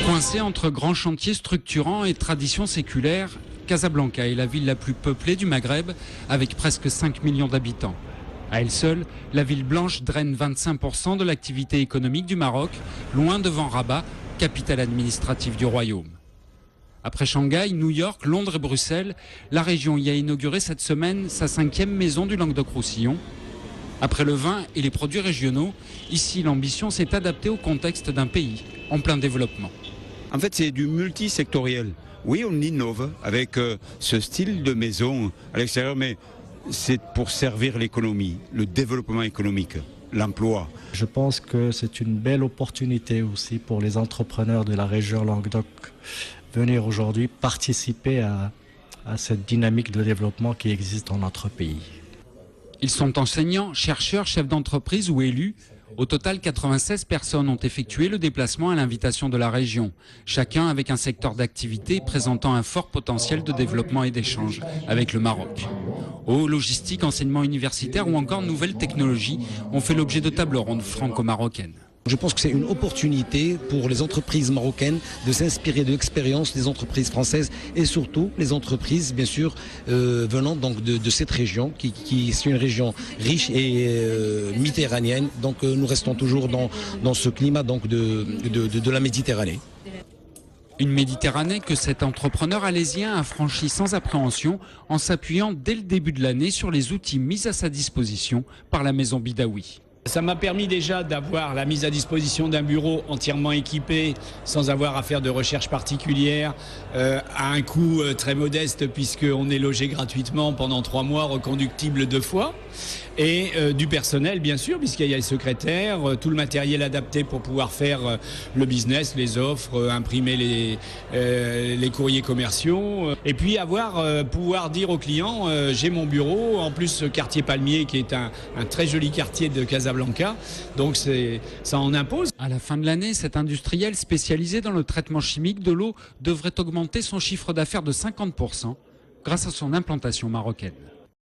Coincée entre grands chantiers structurants et traditions séculaires, Casablanca est la ville la plus peuplée du Maghreb, avec presque 5 millions d'habitants. À elle seule, la ville blanche draine 25% de l'activité économique du Maroc, loin devant Rabat, capitale administrative du royaume. Après Shanghai, New York, Londres et Bruxelles, la région y a inauguré cette semaine sa 5e maison du Languedoc-Roussillon. Après le vin et les produits régionaux, ici l'ambition s'est adaptée au contexte d'un pays en plein développement. En fait, c'est du multisectoriel. Oui, on innove avec ce style de maison à l'extérieur, mais c'est pour servir l'économie, le développement économique, l'emploi. Je pense que c'est une belle opportunité aussi pour les entrepreneurs de la région Languedoc venir aujourd'hui participer à cette dynamique de développement qui existe dans notre pays. Ils sont enseignants, chercheurs, chefs d'entreprise ou élus. Au total, 96 personnes ont effectué le déplacement à l'invitation de la région, chacun avec un secteur d'activité présentant un fort potentiel de développement et d'échange avec le Maroc. Eau, logistique, enseignement universitaire ou encore nouvelles technologies ont fait l'objet de tables rondes franco-marocaines. Je pense que c'est une opportunité pour les entreprises marocaines de s'inspirer de l'expérience des entreprises françaises et surtout les entreprises, bien sûr, venant donc de cette région qui est une région riche et méditerranéenne. Donc nous restons toujours dans ce climat donc de la Méditerranée. Une Méditerranée que cet entrepreneur alésien a franchi sans appréhension en s'appuyant dès le début de l'année sur les outils mis à sa disposition par la maison Bidaoui. Ça m'a permis déjà d'avoir la mise à disposition d'un bureau entièrement équipé, sans avoir à faire de recherche particulière, à un coût très modeste puisqu'on est logé gratuitement pendant 3 mois, reconductible 2 fois. Et du personnel, bien sûr, puisqu'il y a les secrétaires, tout le matériel adapté pour pouvoir faire le business, les offres, imprimer les courriers commerciaux. Et puis pouvoir dire aux clients, j'ai mon bureau, en plus ce quartier Palmier qui est un très joli quartier de Casablanca, donc ça en impose. À la fin de l'année, cet industriel spécialisé dans le traitement chimique de l'eau devrait augmenter son chiffre d'affaires de 50% grâce à son implantation marocaine.